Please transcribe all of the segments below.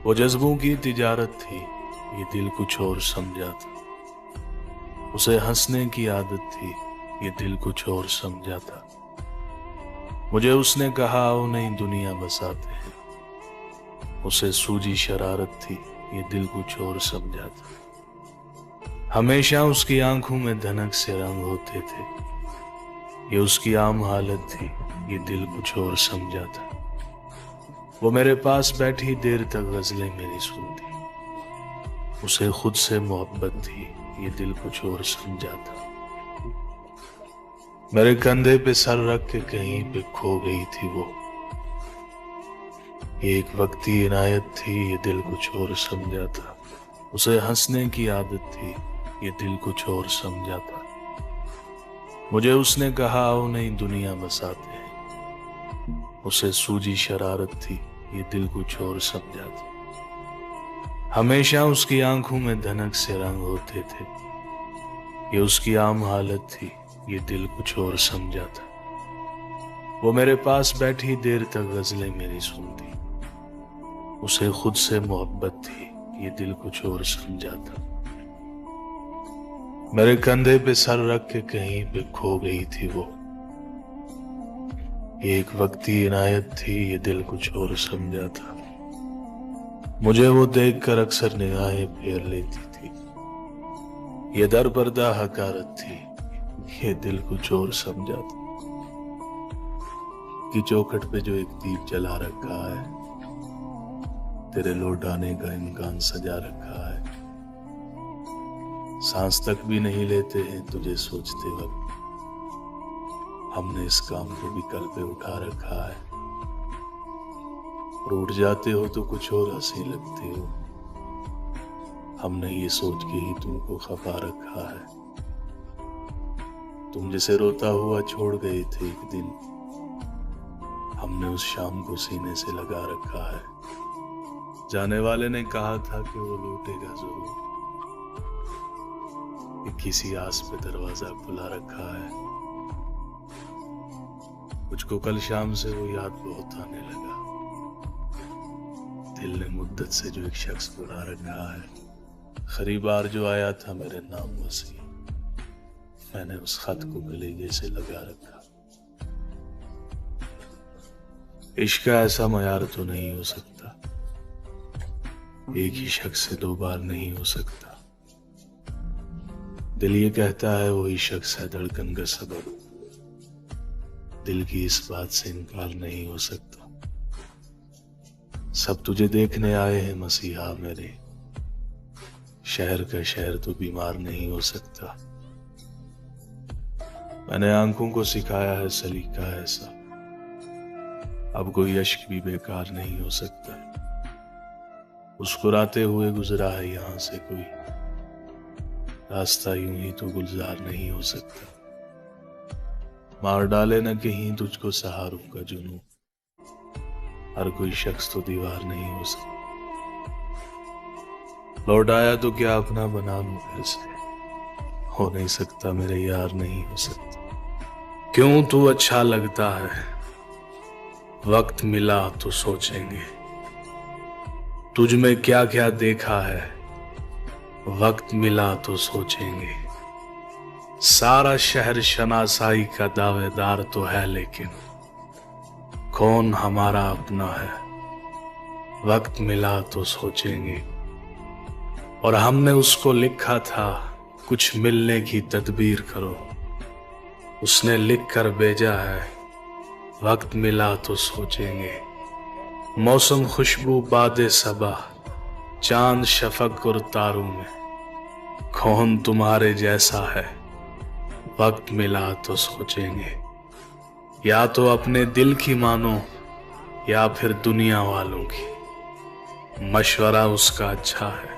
वो जज्बों की तिजारत थी, ये दिल कुछ और समझा था। उसे हंसने की आदत थी, ये दिल कुछ और समझा था। मुझे उसने कहा आओ नई दुनिया बसाते हैं। उसे सूझी शरारत थी, ये दिल कुछ और समझा था। हमेशा उसकी आंखों में धनक से रंग होते थे, ये उसकी आम हालत थी, ये दिल कुछ और समझा था। वो मेरे पास बैठी देर तक गजलें मेरी सुनती, उसे खुद से मोहब्बत थी, ये दिल कुछ और समझा था। मेरे कंधे पे सर रख के कहीं पे खो गई थी वो, ये एक वक्ती इनायत थी, ये दिल कुछ और समझा था। उसे हंसने की आदत थी, ये दिल कुछ और समझा था। मुझे उसने कहा आओ नई दुनिया बसाते हैं। उसे सूझी शरारत थी, ये दिल कुछ और समझा था। हमेशा उसकी आंखों में धनक से रंग होते थे, ये उसकी आम हालत थी, ये दिल कुछ और समझा था। वो मेरे पास बैठी देर तक गजलें मेरी सुनती, उसे खुद से मोहब्बत थी, ये दिल कुछ और समझा था। मेरे कंधे पे सर रख के कहीं पे खो गई थी वो, ये एक वक्ती इनायत थी, ये दिल कुछ और समझा था। मुझे वो देखकर अक्सर निगाहें फेर लेती थी, ये दर पर्दा हकारत थी, ये दिल कुछ और समझा था। कि चौखट पे जो एक दीप जला रखा है, तेरे लौट आने का इम्कान सजा रखा है। सांस तक भी नहीं लेते हैं तुझे सोचते वक्त, हमने इस काम को भी कल पे उठा रखा है। और उठ जाते हो तो कुछ और हंसी लगते हो, हमने ये सोच के ही तुमको खपा रखा है। तुम जिसे रोता हुआ छोड़ गए थे एक दिन, हमने उस शाम को सीने से लगा रखा है। जाने वाले ने कहा था कि वो लौटेगा जरूर, कि किसी आस पे दरवाजा खुला रखा है। मुझको कल शाम से वो याद बहुत आने लगा, दिल ने मुद्दत से जो एक शख्स बुला रखा है। खरीबार जो आया था मेरे नाम वसी, मैंने उस खत को गले से लगा रखा। इश्क का ऐसा मयार तो नहीं हो सकता, एक ही शख्स से दो बार नहीं हो सकता। दिल ये कहता है वही शख्स है धड़कन का सबब, दिल की इस बात से इनकार नहीं हो सकता। सब तुझे देखने आए हैं मसीहा मेरे, शहर का शहर तो बीमार नहीं हो सकता। मैंने आंखों को सिखाया है सलीका ऐसा, अब कोई अश्क भी बेकार नहीं हो सकता। मुस्कुराते हुए गुजरा है यहां से कोई, रास्ता यूं ही तो गुलजार नहीं हो सकता। मार डाले न कहीं तुझको सहारों का जुनून, हर कोई शख्स तो दीवार नहीं हो सकता। लौट आया तो क्या अपना बना लूं फिर से, हो नहीं सकता मेरे यार नहीं हो सकता। क्यों तू अच्छा लगता है, वक्त मिला तो सोचेंगे। तुझ में क्या क्या देखा है, वक्त मिला तो सोचेंगे। सारा शहर शनासाई का दावेदार तो है, लेकिन कौन हमारा अपना है, वक्त मिला तो सोचेंगे। और हमने उसको लिखा था कुछ मिलने की तदबीर करो, उसने लिख कर भेजा है वक्त मिला तो सोचेंगे। मौसम खुशबू बादे सबा, चांद शफक और तारों में, कौन तुम्हारे जैसा है, वक्त मिला तो सोचेंगे। या तो अपने दिल की मानो या फिर दुनिया वालों की, मशवरा उसका अच्छा है,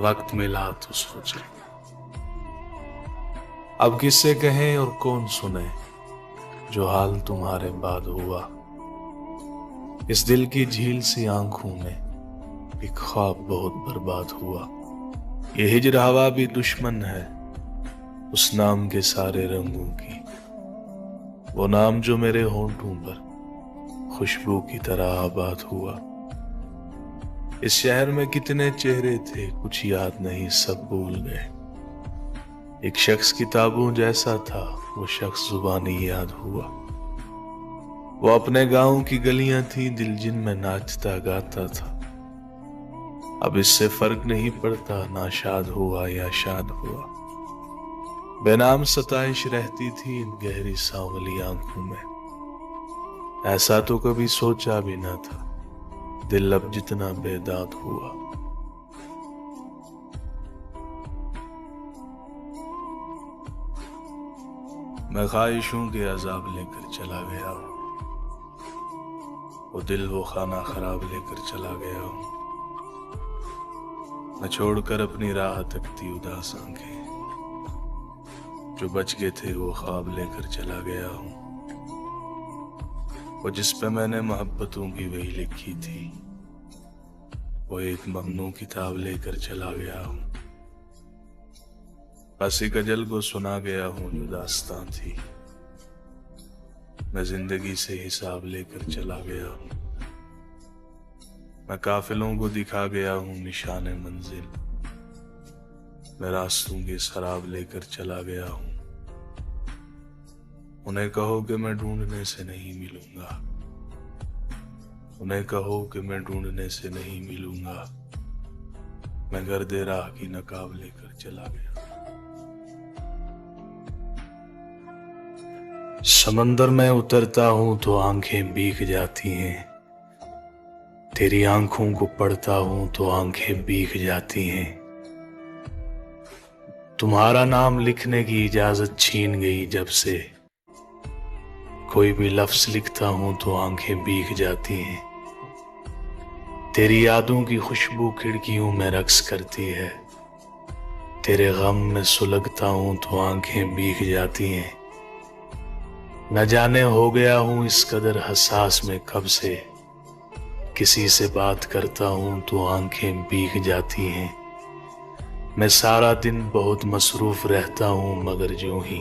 वक्त मिला तो सोचेंगे। अब किससे कहें और कौन सुने, जो हाल तुम्हारे बाद हुआ। इस दिल की झील सी आंखों में एक ख्वाब बहुत बर्बाद हुआ। ये हिजर हवा भी दुश्मन है उस नाम के सारे रंगों की, वो नाम जो मेरे होंठों पर खुशबू की तरह आबाद हुआ। इस शहर में कितने चेहरे थे, कुछ याद नहीं, सब भूल गए। एक शख्स किताबों जैसा था, वो शख्स जुबानी याद हुआ। वो अपने गांव की गलियां थी, दिल जिनमें नाचता गाता था। अब इससे फर्क नहीं पड़ता, ना शाद हुआ या शाद हुआ। बेनाम सताइश रहती थी इन गहरी सांवली आंखों में। ऐसा तो कभी सोचा भी ना था, दिल अब जितना बेदाद हुआ। मैं ख्वाहिशों के अजाब लेकर चला गया हूं, वो दिल वो खाना खराब लेकर चला गया हूं। मैं छोड़कर अपनी राह तकती उदास आंखें, जो बच गए थे वो ख्वाब लेकर चला गया हूं। वो जिस पे मैंने मोहब्बतों की वही लिखी थी, वो एक ममनू किताब लेकर चला गया हूं। बस एक अजल को सुना गया हूं जो दास्तां थी, मैं जिंदगी से हिसाब लेकर चला गया हूं। मैं काफिलों को दिखा गया हूं निशाने मंजिल, मैं रास्तों की शराब लेकर चला गया हूं। उन्हें कहो कि मैं ढूंढने से नहीं मिलूंगा, उन्हें कहो कि मैं ढूंढने से नहीं मिलूंगा। मैं गर्दे राह की नकाब लेकर चला गया। समंदर में उतरता हूं तो आंखें भीग जाती हैं, तेरी आंखों को पढ़ता हूं तो आंखें भीग जाती हैं। तुम्हारा नाम लिखने की इजाजत छीन गई जब से, कोई भी लफ्ज लिखता हूं तो आंखें भीग जाती हैं। तेरी यादों की खुशबू खिड़कियों में रक्स करती है, तेरे गम में सुलगता हूं तो आंखें भीग जाती हैं। न जाने हो गया हूं इस कदर हसास में कब से, किसी से बात करता हूं तो आंखें भीग जाती हैं। मैं सारा दिन बहुत मसरूफ रहता हूं, मगर जो ही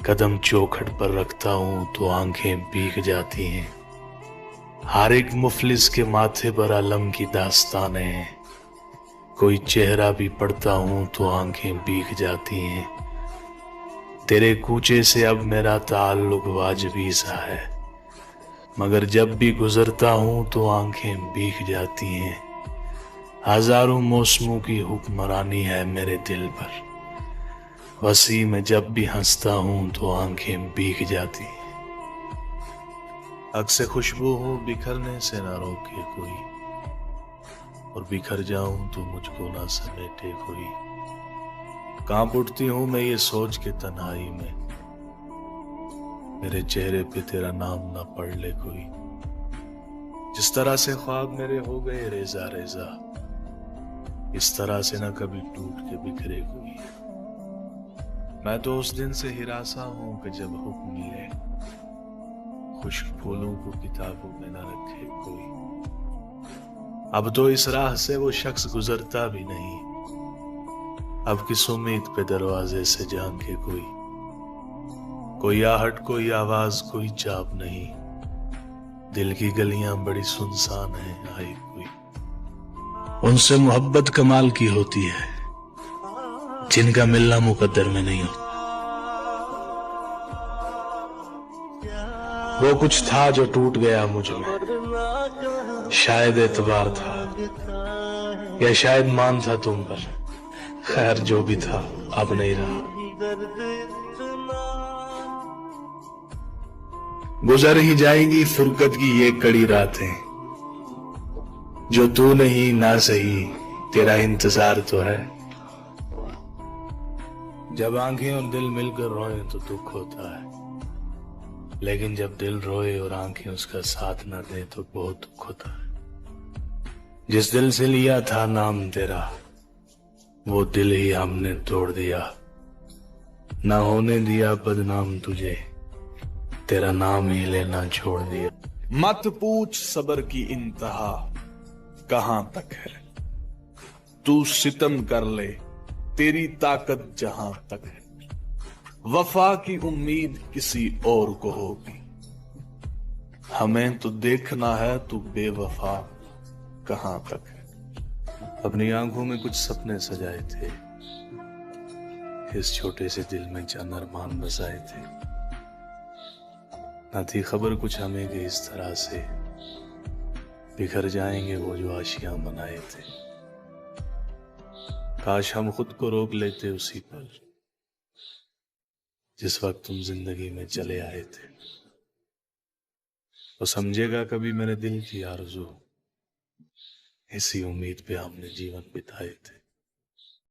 कदम चौखट पर रखता हूं तो आंखें भीग जाती हैं। हर एक मुफलिस के माथे पर अलम की दास्तानें हैं, कोई चेहरा भी पढ़ता हूं तो आंखें भीग जाती हैं। तेरे कूचे से अब मेरा ताल्लुक वाजिबी सा है, मगर जब भी गुजरता हूं तो आंखें भीग जाती हैं। हजारों मौसमों की हुक्मरानी है मेरे दिल पर, वसी में जब भी हंसता हूं तो आंखें भीग जाती हैं। अक्से खुशबू हो बिखरने से ना रोके कोई, और बिखर जाऊं तो मुझको ना समेटे कोई। कांप उठती हूं मैं ये सोच के तन्हाई में, मेरे चेहरे पे तेरा नाम ना पढ़ ले कोई। जिस तरह से ख्वाब मेरे हो गए रेजा रेजा, इस तरह से ना कभी टूट के बिखरे कोई। मैं तो उस दिन से हिरासा हूं कि जब हुक्म मिले, खुश्क फूलों को किताबों में ना रखे कोई। अब तो इस राह से वो शख्स गुजरता भी नहीं, अब किस उम्मीद पे दरवाजे से झांके कोई आहट, कोई आवाज, कोई चाप नहीं। दिल की गलियां बड़ी सुनसान हैं, आए कोई। उनसे मोहब्बत कमाल की होती है जिनका मिलना मुकद्दर में नहीं होता। वो कुछ था जो टूट गया मुझ में, शायद एतबार था या शायद मान था तुम पर। खैर जो भी था अब नहीं रहा। गुजर ही जाएंगी फुरकत की ये कड़ी रातें, जो तू नहीं ना सही तेरा इंतजार तो है। जब आंखें और दिल मिलकर रोए तो दुख होता है, लेकिन जब दिल रोए और आंखें उसका साथ न दे तो बहुत दुख होता है। जिस दिल से लिया था नाम तेरा, वो दिल ही हमने तोड़ दिया। ना होने दिया बदनाम तुझे, तेरा नाम ही लेना छोड़ दिया। मत पूछ सबर की इंतहा कहां तक है, तू सितम कर ले तेरी ताकत जहां तक है। वफा की उम्मीद किसी और को होगी, हमें तो देखना है तू बेवफा कहां तक है। अपनी आंखों में कुछ सपने सजाए थे, इस छोटे से दिल में चंद अरमान बसाए थे। न थी खबर कुछ हमें कि इस तरह से बिखर जाएंगे वो जो आशियां बनाए थे। काश हम खुद को रोक लेते उसी पर जिस वक्त तुम जिंदगी में चले आए थे। वो समझेगा कभी मेरे दिल की आरज़ू, इसी उम्मीद पे हमने जीवन बिताए थे।